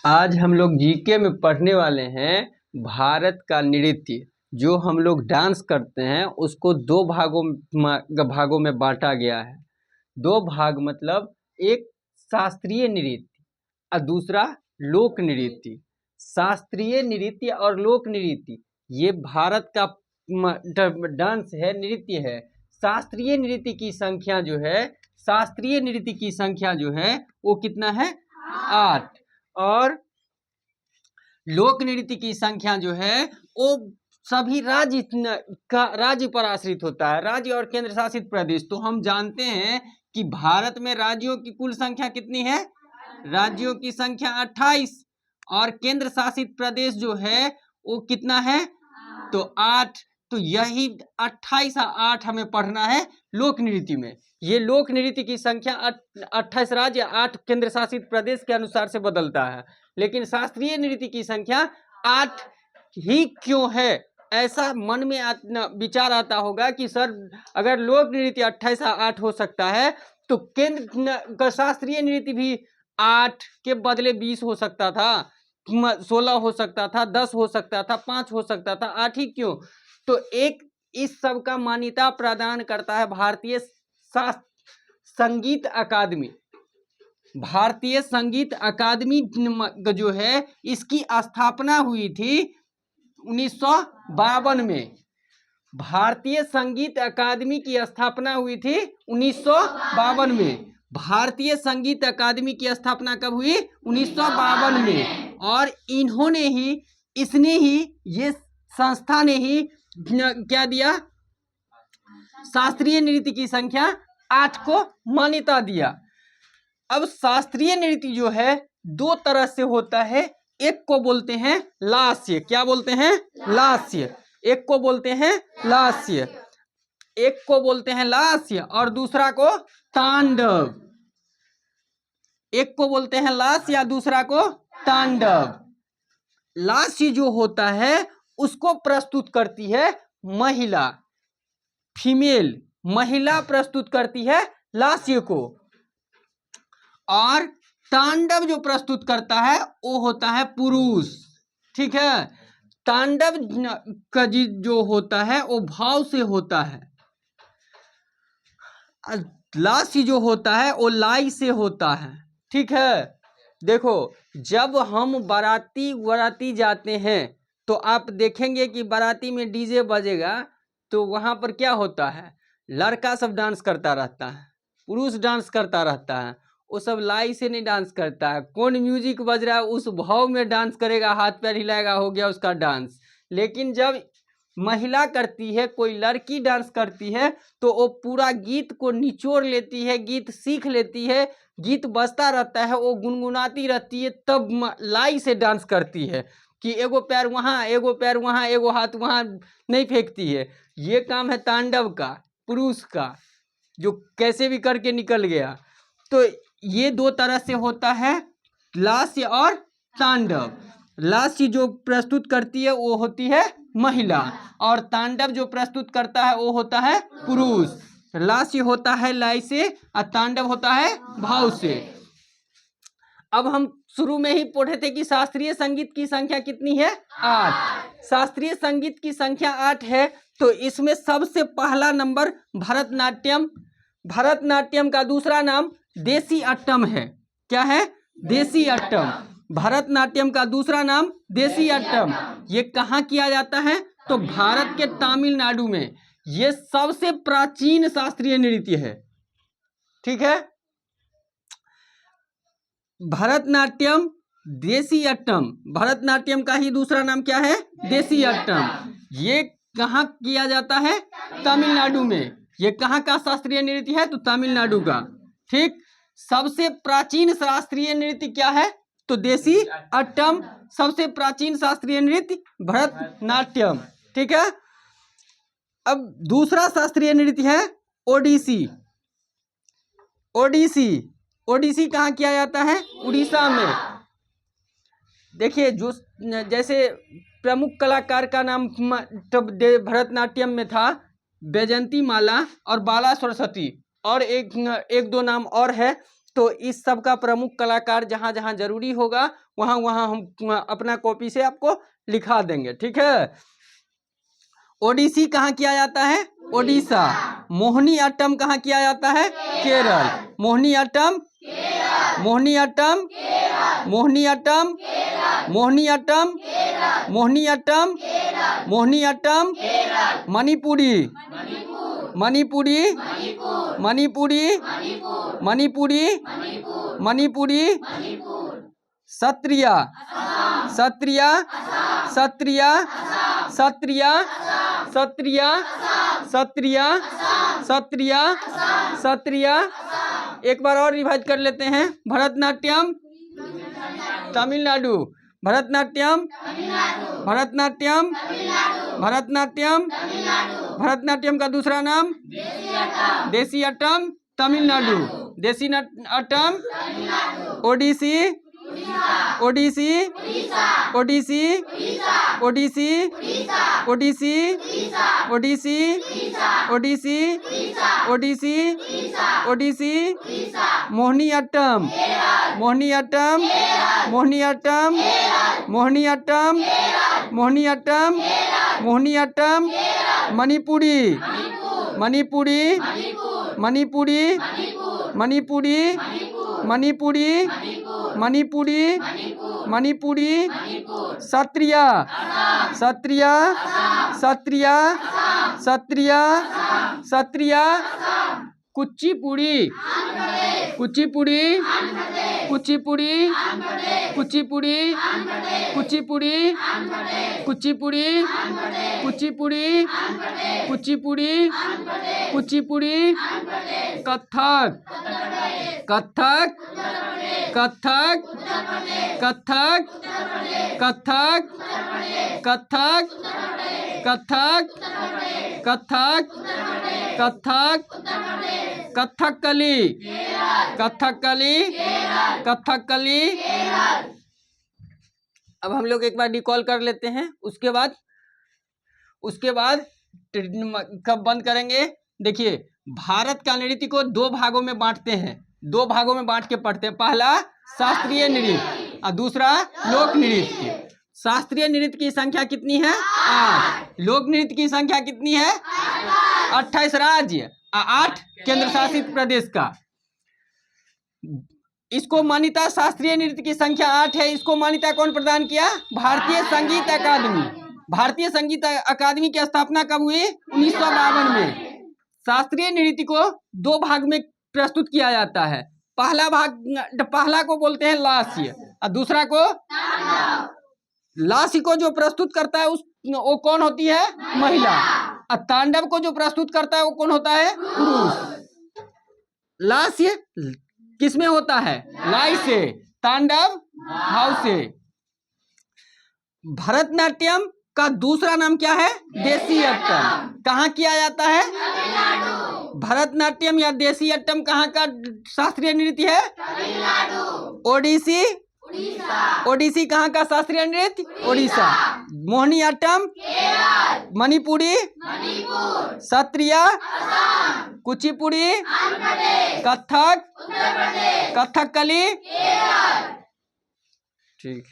आज हम लोग जीके में पढ़ने वाले हैं भारत का नृत्य। जो हम लोग डांस करते हैं उसको दो भागों में बांटा गया है। दो भाग मतलब एक शास्त्रीय नृत्य और दूसरा लोक नृत्य। शास्त्रीय नृत्य और लोक नृत्य ये भारत का डांस है, नृत्य है। शास्त्रीय नृत्य की संख्या जो है, शास्त्रीय नृत्य की संख्या जो है वो कितना है? 8। और लोक नृत्य की संख्या जो है वो सभी राज्य पर आश्रित होता है, राज्य और केंद्र शासित प्रदेश। तो हम जानते हैं कि भारत में राज्यों की कुल संख्या कितनी है? राज्यों की संख्या 28 और केंद्र शासित प्रदेश जो है वो कितना है? तो 8। तो यही 28 और 8 हमें पढ़ना है लोक नृत्य में। ये लोक नृत्य की संख्या 28 राज्य 8 केंद्र शासित प्रदेश के अनुसार से बदलता है, लेकिन शास्त्रीय नृत्य की संख्या 8 ही क्यों है? ऐसा मन में विचार आता होगा कि सर अगर लोक नृत्य 28 और 8 हो सकता है तो केंद्र का शास्त्रीय नृत्य भी 8 के बदले 20 हो सकता था, 16 हो सकता था, 10 हो सकता था, 5 हो सकता था, 8 ही क्यों? तो एक इस सब का मान्यता प्रदान करता है भारतीय संगीत अकादमी। भारतीय संगीत अकादमी जो है इसकी स्थापना हुई थी 1952 में। भारतीय संगीत अकादमी की स्थापना हुई थी 1952 में। भारतीय संगीत अकादमी की स्थापना कब हुई? 1952 में। और इन्होंने ही, इसने ही, ये संस्था ने ही क्या दिया? शास्त्रीय नृत्य की संख्या 8 को मान्यता दिया। अब शास्त्रीय नृत्य जो है दो तरह से होता है। एक को बोलते हैं लास्य। क्या बोलते हैं? लास्य। एक को बोलते हैं लास्य, एक को बोलते हैं लास्य और दूसरा को तांडव। एक को बोलते हैं लास्य या दूसरा को तांडव। लास्य जो होता है उसको प्रस्तुत करती है महिला, फीमेल महिला प्रस्तुत करती है लास्य को। और तांडव जो प्रस्तुत करता है वो होता है पुरुष। ठीक है। तांडव का जो होता है वो भाव से होता है, लास्य जो होता है वो लाई से होता है। ठीक है। देखो जब हम बाराती जाते हैं तो आप देखेंगे कि बाराती में डीजे बजेगा तो वहां पर क्या होता है? लड़का सब डांस करता रहता है, पुरुष डांस करता रहता है। वो सब लाई से नहीं डांस करता है। कौन म्यूजिक बज रहा है उस भाव में डांस करेगा, हाथ पैर हिलाएगा, हो गया उसका डांस। लेकिन जब महिला करती है, कोई लड़की डांस करती है तो वो पूरा गीत को निचोड़ लेती है, गीत सीख लेती है, गीत बजता रहता है, वो गुनगुनाती रहती है, तब लाई से डांस करती है कि एगो पैर वहाँ, एगो पैर वहाँ, एगो हाथ वहाँ नहीं फेंकती है। ये काम है तांडव का, पुरुष का, जो कैसे भी करके निकल गया। तो ये दो तरह से होता है, लास्य और तांडव। लास्य जो प्रस्तुत करती है वो होती है महिला और तांडव जो प्रस्तुत करता है वो होता है पुरुष। लास्य होता है लाई से और तांडव होता है भाव से। अब हम शुरू में ही पढ़े थे कि शास्त्रीय संगीत की संख्या कितनी है? 8। शास्त्रीय संगीत की संख्या 8 है तो इसमें सबसे पहला नंबर भरतनाट्यम। भरतनाट्यम का दूसरा नाम देसी अट्टम है। क्या है? देसी अट्टम। भरतनाट्यम का दूसरा नाम देसी अट्टम। ये कहाँ किया जाता है? तो भारत के तमिलनाडु में। ये सबसे प्राचीन शास्त्रीय नृत्य है। ठीक है। भरतनाट्यम, देसी अट्टम। भरतनाट्यम का ही दूसरा नाम क्या है? देसी अट्टम। ये कहाँ किया जाता है? तमिलनाडु में। ये कहाँ का शास्त्रीय नृत्य है? तो तमिलनाडु का। ठीक। सबसे प्राचीन शास्त्रीय नृत्य क्या है? तो देसी अट्टम। सबसे प्राचीन शास्त्रीय नृत्य भरतनाट्यम। ठीक है। अब दूसरा शास्त्रीय नृत्य है ओडिसी। ओडिसी, ओडिसी कहाँ किया जाता है? उड़ीसा में। देखिए जो जैसे प्रमुख कलाकार का नाम भरतनाट्यम में था बैजंती माला और बाला सरस्वती, और एक दो नाम और है तो इस सब का प्रमुख कलाकार जहाँ जहाँ जरूरी होगा वहाँ वहाँ हम अपना कॉपी से आपको लिखा देंगे, ठीक है। ओडिसी कहाँ किया जाता है? ओडिशा। मोहिनीअट्टम कहाँ किया जाता है? केरल। मोहिनीअट्टम, मोहिनीअट्टम, मोहिनीअट्टम, मोहिनीअट्टम, मोहिनीअट्टम, मोहिनीअट्टम, मणिपुरी, मणिपुरी, मणिपुरी, मणिपुरी, मणिपुरी, सत्रिया, सत्रिया, सत्रिया, सत्रिया, सत्रिया, सत्रिया, सत्रिया, सत्रिया। एक बार और रिवाइज कर लेते हैं। भरतनाट्यम तमिलनाडु, भरतनाट्यम, भरतनाट्यम, भरतनाट्यम, भरतनाट्यम का दूसरा नाम देसियट्टम तमिलनाडु, देसियट्टम, ओडिसी, ओडिसी, ओडिसी, ओडिसी, ओडिसी, ओडिसी, ओडिसी, ओडिसी, ओडिसी, मोहिनीअट्टम, मोहिनीअट्टम, मोहिनीअट्टम, मोहिनीअट्टम, मोहिनीअट्टम, मोहिनीअट्टम, मणिपुरी, मणिपुरी, मणिपुरी, मणिपुरी, मणिपुरी, मणिपुरी, मणिपुरी, सत्रिया, सत्रिया, सत्रिया, सत्रिया, सत्रिया, कुचिपुड़ी, कुचिपुड़ी, कुचिपुड़ी, कुचिपुड़ी, कुचिपुड़ी, कुचिपुड़ी, कुचिपुड़ी, कुचिपुड़ी, कुचिपुड़ी, कथक, कथक, कथक, कथक, कथक, कथक, कथक, कथक, कथक, कथकली, कथकली, कथकली। अब हम लोग एक बार रिकॉल कर लेते हैं, उसके बाद कब बंद करेंगे। देखिए, भारत का नृत्य को दो भागों में बांटते हैं, दो भागों में बांट के पढ़ते हैं। पहला शास्त्रीय नृत्य और दूसरा लोक नृत्य। शास्त्रीय नृत्य की संख्या कितनी है? 8। लोक नृत्य की संख्या कितनी है? 28 राज्य और 8 केंद्र शासित प्रदेश का। इसको मान्यता, शास्त्रीय नृत्य की संख्या 8 है, इसको मान्यता कौन प्रदान किया? भारतीय संगीत अकादमी। भारतीय संगीत अकादमी की स्थापना कब हुई? 1952 में। शास्त्रीय नृत्य को दो भाग में प्रस्तुत किया जाता है। पहला को बोलते हैं लास्य और दूसरा को लास्य को जो प्रस्तुत करता है वो कौन होती है? महिला। और तांडव को जो प्रस्तुत करता है वो कौन होता है? पुरुष। लास्य किसमें होता है? लाई से। तांडव भाव से। भरतनाट्यम का दूसरा नाम क्या है? देसियट्टम। कहाँ किया जाता है? भरतनाट्यम या देसियट्टम कहाँ का शास्त्रीय नृत्य है? ओडिसी, ओडिसी कहाँ का शास्त्रीय नृत्य? ओडिशा। मोहिनीअट्टम मणिपुरी, सत्रिया, कुचिपुड़ी, कथक, कथकली। ठीक।